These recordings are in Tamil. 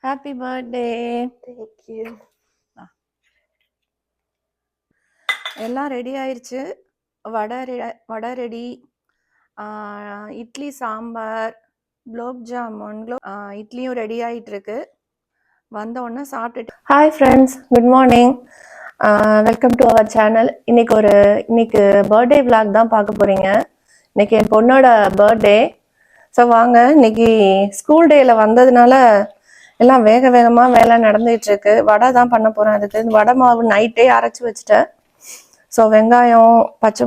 Happy birthday. தேங்க்யூ. எல்லாம் ரெடி ஆயிடுச்சு. வடை ரெடி, இட்லி சாம்பார், குலோப் ஜாமுன், இட்லியும் ரெடி ஆகிட்டு இருக்கு. வந்த உடனே சாப்பிட்டுட்டு hi friends, good morning, welcome to our channel. இன்னைக்கு பர்த்டே விளாக் தான் பார்க்க போறீங்க. இன்னைக்கு என் பொண்ணோட பர்த்டே. ஸோ வாங்க, இன்னைக்கு ஸ்கூல் டேல வந்ததுனால எல்லாம் வேக வேகமாக வேலை நடந்துகிட்டு இருக்கு. வடை தான் பண்ண போகிறேன். அதுக்கு வடை மாவு நைட்டே அரைச்சி வச்சுட்டேன். ஸோ வெங்காயம், பச்சை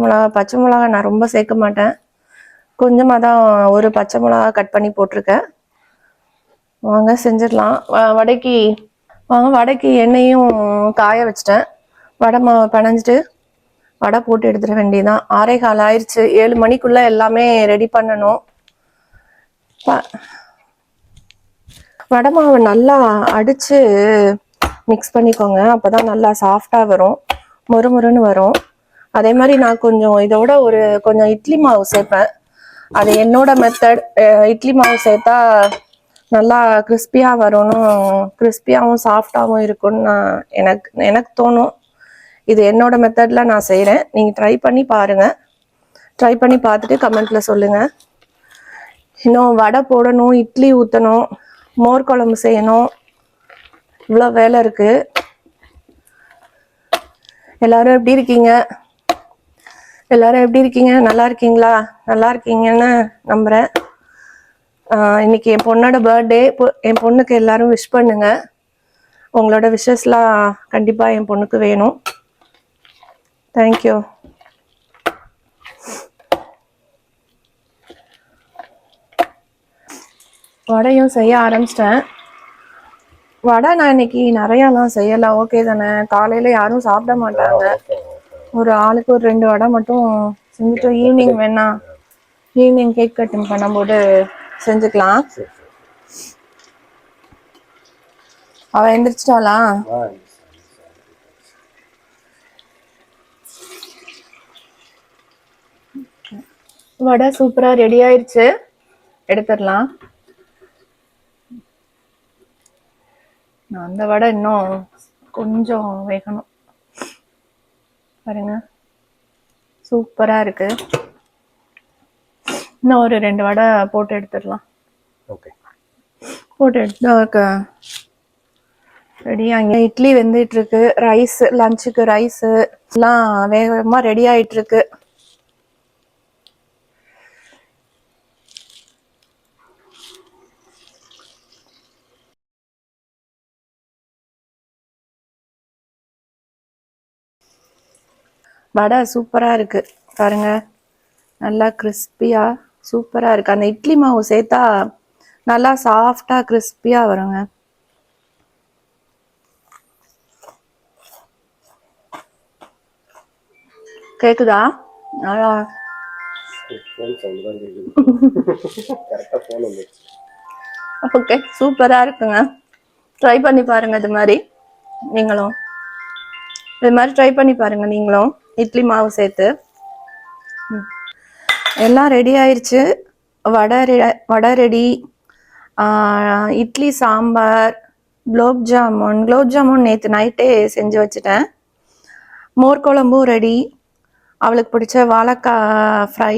மிளகா நான் ரொம்ப சேர்க்க மாட்டேன், கொஞ்சமாக தான் ஒரு பச்சை மிளகா கட் பண்ணி போட்டிருக்கேன். வாங்க செஞ்சிடலாம். வடைக்கு எண்ணெயும் காய வச்சுட்டேன். வடை மாவை பிணைஞ்சிட்டு வடை போட்டு எடுத்துட வேண்டியதான். 6:15 ஆயிடுச்சு. 7 மணிக்குள்ளே எல்லாமே ரெடி பண்ணணும். வடை மாவு நல்லா அடித்து மிக்ஸ் பண்ணிக்கோங்க, அப்போ தான் நல்லா சாஃப்டாக வரும், மொறுமொறுன்னு வரும். அதே மாதிரி நான் இதோட கொஞ்சம் இட்லி மாவு சேர்ப்பேன். அது என்னோட மெத்தட். இட்லி மாவு சேர்த்தா நல்லா கிறிஸ்பியாக வரணும், கிறிஸ்பியாகவும் சாஃப்டாகவும் இருக்கும்னு எனக்கு தோணும். இது என்னோட மெத்தடில் நான் செய்கிறேன். நீங்கள் ட்ரை பண்ணி பாருங்கள். ட்ரை பண்ணி பார்த்துட்டு கமெண்ட்டில் சொல்லுங்கள். இன்னும் வடை போடணும், இட்லி ஊற்றணும், மோர் குழம்பு செய்யணும், இவ்வளோ வேலை இருக்குது. எல்லாரும் எப்படி இருக்கீங்க? நல்லா இருக்கீங்களா? நல்லா இருக்கீங்கன்னு நம்புகிறேன். இன்னைக்கு என் பொண்ணோட பர்த்டே. என் பொண்ணுக்கு எல்லாரும் விஷ் பண்ணுங்க. உங்களோட விஷஸ்லாம் கண்டிப்பாக என் பொண்ணுக்கு வேணும். தேங்க்யூ. வடையும் செய்ய ஆரம்பிச்சிட்டேன். வடை நான் இன்னைக்கு நிறையாலாம் செய்யலாம், ஓகே தானே? காலையில் யாரும் சாப்பிட மாட்டாங்க. ஒரு ஆளுக்கு ஒரு 2 வடை மட்டும் செஞ்சுட்டு ஈவினிங் கேக் கட்டிங் பண்ணும்போது செஞ்சுக்கலாம். அவ எந்திரிச்சிட்டாளா? வடை சூப்பராக ரெடி ஆயிடுச்சு, எடுத்துடலாம். அந்த வடை இன்னும் கொஞ்சம் வேகணும். பாருங்க, சூப்பரா இருக்கு. இன்னும் ஒரு 2 வடை போட்டு எடுத்துடலாம். போட்டு எடுத்து ரெடியா. இங்கே இட்லி வெந்துட்டு இருக்கு. ரைஸ், லஞ்சுக்கு ரைஸ் எல்லாம் வேகமா ரெடி ஆயிட்டு இருக்கு. வடை சூப்பரா இருக்கு பாருங்க, நல்லா கிறிஸ்பியா சூப்பரா இருக்கு. அந்த இட்லி மாவு சேர்த்தா நல்லா சாஃப்டா கிறிஸ்பியா வருங்க. கேக்குதா? ஓகே, சூப்பரா இருக்குங்க. ட்ரை பண்ணி பாருங்க. இது மாதிரி ட்ரை பண்ணி பாருங்க நீங்களும், இட்லி மாவு சேர்த்து. எல்லாம் ரெடி ஆயிடுச்சு. வடை ரெடி, இட்லி சாம்பார், குலோப் ஜாமுன் நேற்று நைட்டே செஞ்சு வச்சுட்டேன். மோர் குழம்பும் ரெடி. அவளுக்கு பிடிச்ச வாழைக்காய் ஃப்ரை.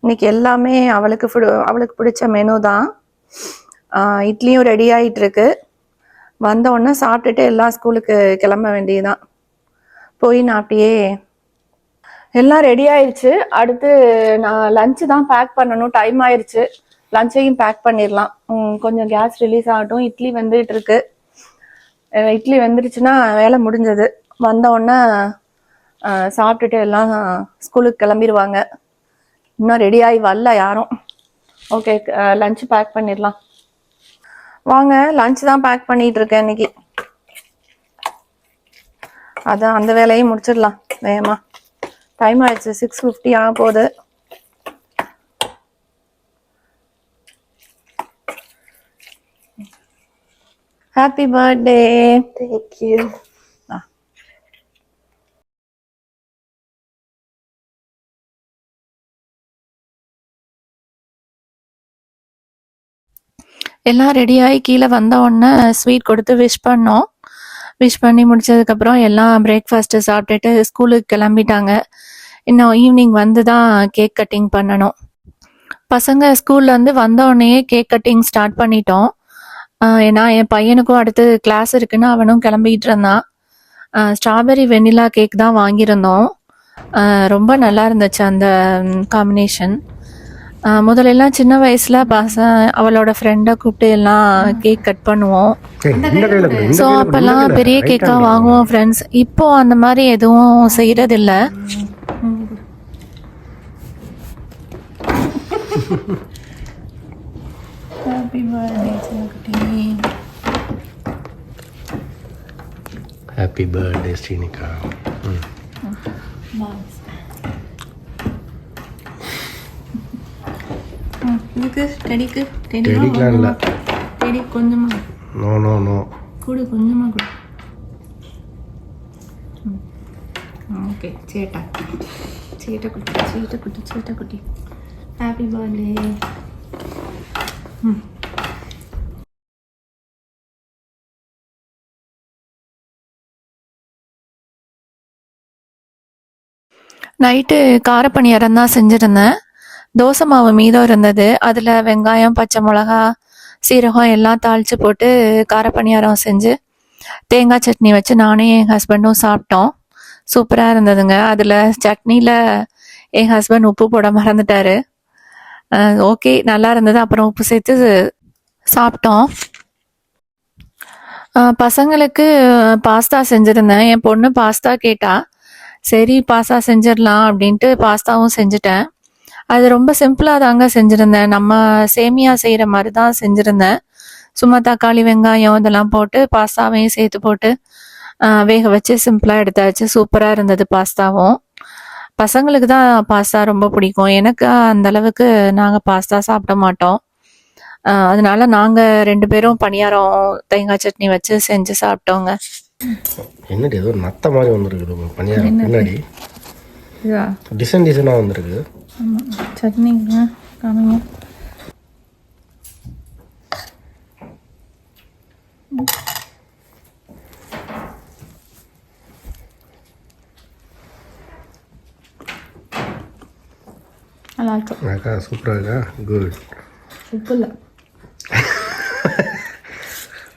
இன்னைக்கு எல்லாமே அவளுக்கு பிடிச்ச மெனு தான். இட்லியும் ரெடி ஆகிட்டு இருக்கு. வந்த உடனே சாப்பிட்டுட்டு எல்லாம் ஸ்கூலுக்கு கிளம்ப வேண்டியதுதான். போய் நான் அப்படியே எல்லாம் ரெடி ஆயிடுச்சு. அடுத்து நான் லஞ்சு தான் பேக் பண்ணணும். டைம் ஆயிடுச்சு, லஞ்சையும் பேக் பண்ணிடலாம். கொஞ்சம் கேஸ் ரிலீஸ் ஆகட்டும். இட்லி வெந்துட்டு இருக்கு. இட்லி வெந்துருச்சுன்னா வேலை முடிஞ்சது. வந்த உடனே சாப்பிட்டுட்டு எல்லாம் ஸ்கூலுக்கு கிளம்பிடுவாங்க. இன்னும் ரெடி ஆகி வரல யாரும். ஓகே, லஞ்சு பேக் பண்ணிடலாம். வாங்க, லஞ்ச் தான் பேக் பண்ணிட்டு இருக்கேன் இன்னைக்கு. அதான் அந்த வேலையும் முடிச்சிடலாம் வேகமா. டைம் ஆயிடுச்சு, 6:50 ஆக போகுது. Happy birthday. தேங்க்யூ. எல்லாம் ரெடியாகி கீழே வந்த உடனே ஸ்வீட் கொடுத்து விஷ் பண்ணோம். விஷ் பண்ணி முடிச்சதுக்கப்புறம் எல்லாம் பிரேக்ஃபாஸ்ட்டு சாப்பிட்டுட்டு ஸ்கூலுக்கு கிளம்பிட்டாங்க. இன்னும் ஈவினிங் வந்து தான் கேக் கட்டிங் பண்ணணும். பசங்க ஸ்கூல்லேருந்து வந்த உடனேயே கேக் கட்டிங் ஸ்டார்ட் பண்ணிட்டோம். ஏன்னா என் பையனுக்கும் அடுத்து கிளாஸ் இருக்குன்னு அவனும் கிளம்பிட்டு இருந்தான். ஸ்ட்ராபெரி வெண்ணிலா கேக் தான் வாங்கியிருந்தோம். ரொம்ப நல்லா இருந்துச்சு அந்த காம்பினேஷன். முதல்லலாம் சின்ன வயசில் அவளோட ஃப்ரெண்டை கூப்பிட்டு எல்லாம் கேக் கட் பண்ணுவோம். ஸோ அப்போல்லாம் பெரிய கேக்காக வாங்குவோம் ஃப்ரெண்ட்ஸ். இப்போ அந்த மாதிரி எதுவும் செய்கிறதில்ல. ஹாப்பி பர்த்டே சின்னக்குட்டி. Happy birthday Srinika. இதுக்கு டெடிக்கு டெடிக்கலாம் இல்லை. டெடி கொஞ்சமாக நோ நோ நோ கொடு, கொஞ்சமாக கொடு. ஓகே சேட்டா சேட்டக்குட்டி சேட்டக்குட்டி சேட்டக்குட்டி ஹாப்பி பர்த்டே. நைட்டு காரப்பணியாரம் தான் செஞ்சுருந்தேன். தோசை மாவு மீதம் இருந்தது. அதில் வெங்காயம், பச்சை மிளகா, சீரகம் எல்லாம் தாளித்து போட்டு காரப்பணியாரம் செஞ்சு தேங்காய் சட்னி வச்சு நானும் என் ஹஸ்பண்டும் சாப்பிட்டோம். சூப்பராக இருந்ததுங்க. அதில் சட்னியில் என் ஹஸ்பண்ட் உப்பு போட மறந்துட்டாரு. ஓகே, நல்லா இருந்தது. அப்புறம் உப்பு சேர்த்து சாப்பிட்டோம். பசங்களுக்கு பாஸ்தா செஞ்சுருந்தேன். என் பொண்ணு பாஸ்தா கேட்டா. சரி பாஸ்தா செஞ்சிடலாம் அப்படின்ட்டு பாஸ்தாவும் செஞ்சுட்டேன். அது ரொம்ப சிம்பிளாக தாங்க செஞ்சுருந்தேன். நம்ம சேமியா செய்கிற மாதிரி தான் செஞ்சுருந்தேன். சும்மா தக்காளி, வெங்காயம் இதெல்லாம் போட்டு பாஸ்தாவையும் சேர்த்து போட்டு வேக வச்சு சிம்பிளாக எடுத்தாச்சு. சூப்பராக இருந்தது பாஸ்தாவும். பசங்களுக்கு தான் பாஸ்தா ரொம்ப பிடிக்கும். எனக்கு அந்தளவுக்கு நாங்கள் பாஸ்தா சாப்பிட மாட்டோம். அதனால நாங்கள் 2 பேரும் பணியாரம் தேங்காய் சட்னி வச்சு செஞ்சு சாப்பிட்டோங்க. என்னடி ஏதோ நத்த மாதிரி வந்துருக்குது உங்கள் பணியாரம் பின்னாடி. டிசைனாக வந்துருக்குது. சட்னிங்க காணுங்க. நல்லா இருக்கும். அக்கா சூப்பராக இருக்கா? குட். உப்பு இல்லை.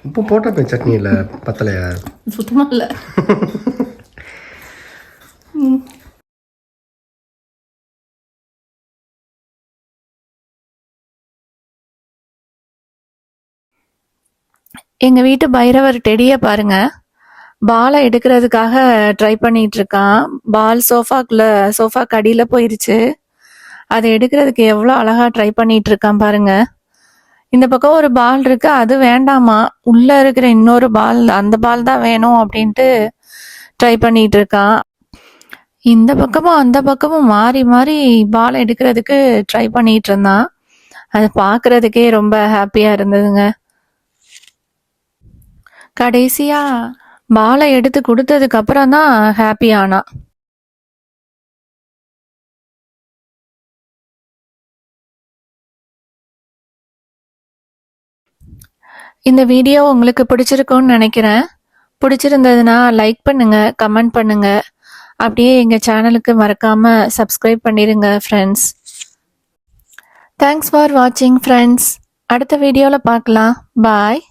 உப்பு போட்டப்ப சட்னி இல்லை பத்தலையா? சுத்தமாக இல்லை. எங்கள் வீட்டு பைரவர் டெடியை பாருங்க. பாலை எடுக்கிறதுக்காக ட்ரை பண்ணிட்டு இருக்கான். பால் சோஃபாக்கு அடியில் போயிருச்சு. அதை எடுக்கிறதுக்கு எவ்வளோ அழகா ட்ரை பண்ணிட்டு இருக்கான் பாருங்க. இந்த பக்கம் ஒரு பால் இருக்கு, அது வேண்டாமா, உள்ள இருக்கிற இன்னொரு பால், அந்த பால் தான் வேணும் அப்படின்ட்டு ட்ரை பண்ணிட்டு இருக்கான். இந்த பக்கமும் அந்த பக்கமும் மாறி மாறி பால் எடுக்கிறதுக்கு ட்ரை பண்ணிட்டு இருந்தான். அது பார்க்கறதுக்கே ரொம்ப ஹாப்பியா இருந்ததுங்க. கடைசியா பாலை எடுத்து கொடுத்ததுக்கு அப்புறம் தான் ஹாப்பி ஆனா. இந்த வீடியோ உங்களுக்கு பிடிச்சிருக்கும்னு நினைக்கிறேன். பிடிச்சிருந்ததுன்னா லைக் பண்ணுங்க, கமெண்ட் பண்ணுங்க. அப்படியே எங்கள் சேனலுக்கு மறக்காம சப்ஸ்கிரைப் பண்ணிடுங்க ஃப்ரெண்ட்ஸ். தேங்க்ஸ் ஃபார் வாட்சிங் ஃப்ரெண்ட்ஸ். அடுத்த வீடியோவில் பார்க்கலாம். பாய்.